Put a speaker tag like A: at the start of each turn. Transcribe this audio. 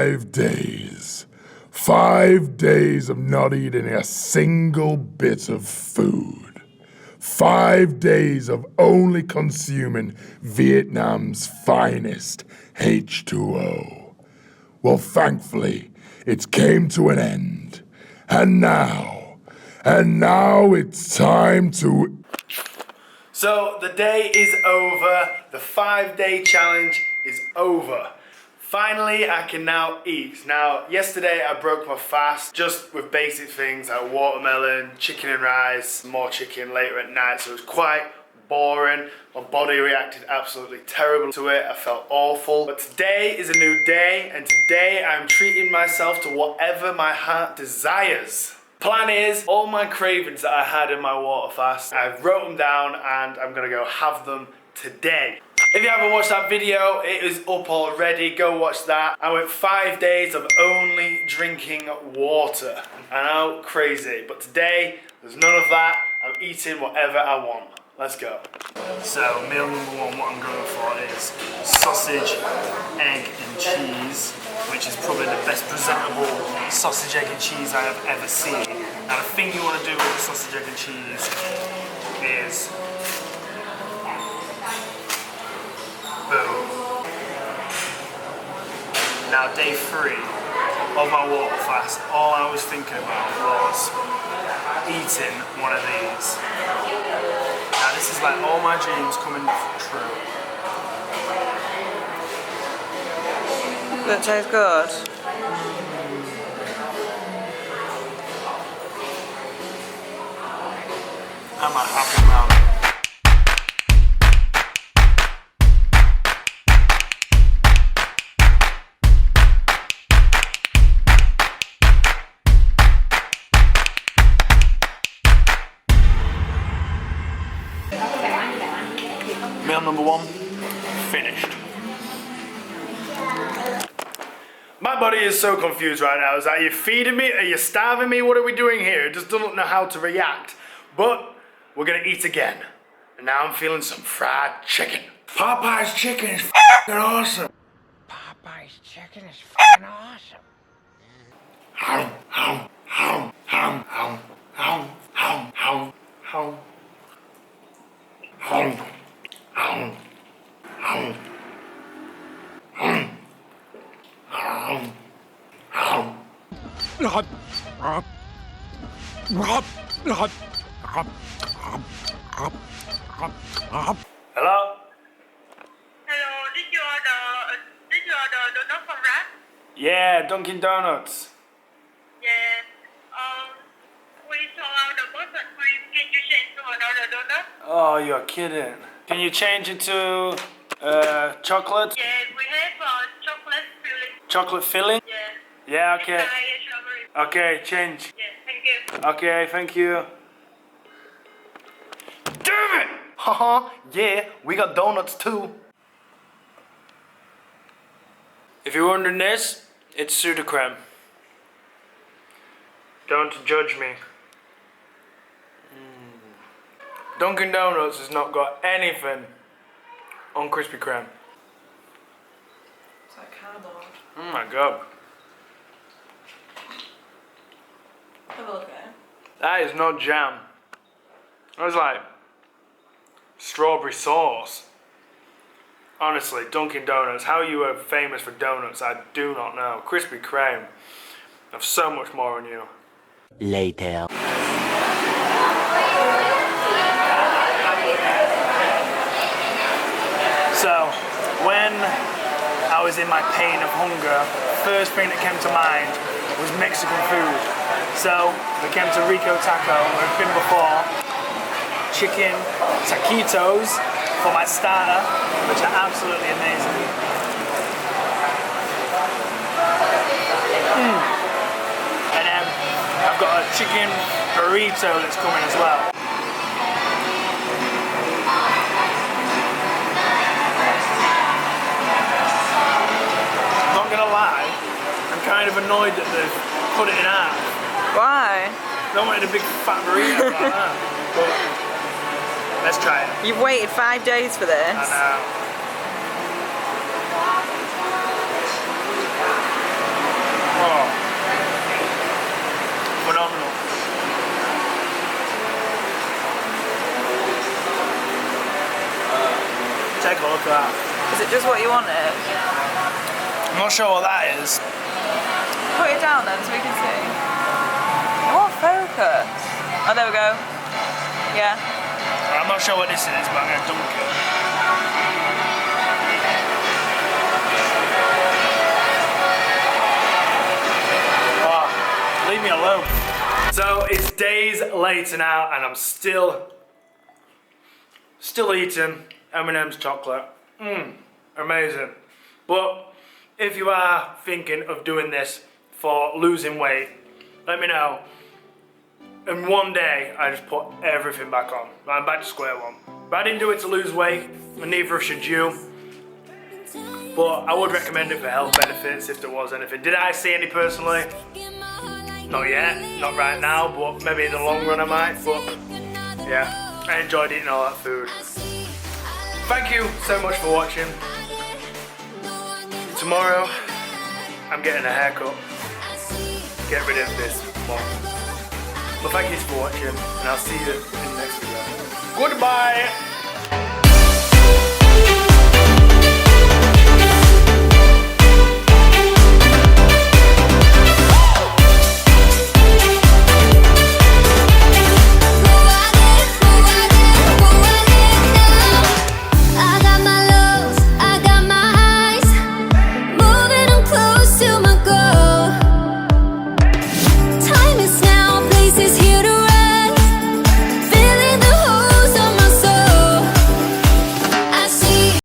A: 5 days. 5 days of not eating a single bit of food. 5 days of only consuming Vietnam's finest H2O. Well, thankfully, it came to an end. And now it's time to...
B: So the day is over. The 5-day challenge is over. Finally, I can now eat. Now, yesterday I broke my fast just with basic things like watermelon, chicken and rice, more chicken later at night, so it was quite boring. My body reacted absolutely terrible to it. I felt awful. But today is a new day, and today I'm treating myself to whatever my heart desires. Plan is, all my cravings that I had in my water fast, I wrote them down and I'm gonna go have them today. If you haven't watched that video, it is up already, go watch that. I went 5 days of only drinking water. I know, crazy, but today, there's none of that. I'm eating whatever I want. Let's go. So, meal number one, what I'm going for is sausage, egg and cheese, which is probably the best presentable sausage, egg and cheese I have ever seen. Now the thing you want to do with the sausage, egg and cheese is boom. Now day 3 of my water fast, all I was thinking about was eating one of these. Now this is like all my dreams coming true.
C: That tastes good.
B: I'm a happy man. Meal number one, finished. My body is so confused right now. Is that, are you feeding me? Are you starving me? What are we doing here? It just doesn't know how to react. But we're gonna eat again. And now I'm feeling some fried chicken. Popeye's chicken is f***ing awesome.
D: Popeye's chicken is f***ing awesome.
B: Hum, hum, hum, hum, hum, hum, hum, hum, hum. Hum, hum, hum, hum. Hello?
E: Hello, did you order donut from Rap?
B: Yeah, Dunkin' Donuts.
E: Yeah. We sold out the button cream. Can you change to another donut?
B: Oh, you're kidding. Can you change it to chocolate?
E: Yeah, we have chocolate filling.
B: Chocolate filling?
E: Yeah.
B: Yeah, okay.
E: And strawberry.
B: Okay, change.
E: Yeah, thank you.
B: Okay, thank you. Damn it! Haha, yeah, we got donuts too. If you're wondering this, it's Sudocreme. Don't judge me. Dunkin' Donuts has not got anything on Krispy Kreme.
C: It's like cardboard.
B: Oh my god.
C: Have a look at it.
B: That is not jam. That was like strawberry sauce. Honestly, Dunkin' Donuts, how you are famous for donuts, I do not know. Krispy Kreme have so much more on you.
D: Later.
B: So, when I was in my pain of hunger, first thing that came to mind was Mexican food. So, we came to Rico Taco, where I've been before. Chicken taquitos for my starter, which are absolutely amazing. And then I've got a chicken burrito that's coming as well. Not gonna lie, I'm kind of annoyed that they've put it in half.
C: Why?
B: I don't want a big fat burrito like that. But let's try it.
C: You've waited 5 days for this.
B: I know. Oh. Phenomenal. Take a look at that.
C: Is it just what you wanted?
B: I'm not sure what that is.
C: Put it down then so we can see. Oh, focus. Oh, there we go. Yeah.
B: I'm not sure what this is, but I'm going to dunk it. Oh, leave me alone. So it's days later now, and I'm still eating M&M's chocolate. Amazing. But if you are thinking of doing this for losing weight, let me know. In one day, I just put everything back on. I'm back to square one. But I didn't do it to lose weight, and neither should you. But I would recommend it for health benefits if there was anything. Did I see any personally? Not yet, not right now, but maybe in the long run I might. But yeah, I enjoyed eating all that food. Thank you so much for watching. Tomorrow, I'm getting a haircut. Get rid of this mop. But thank you for watching, and I'll see you in the next video. Goodbye!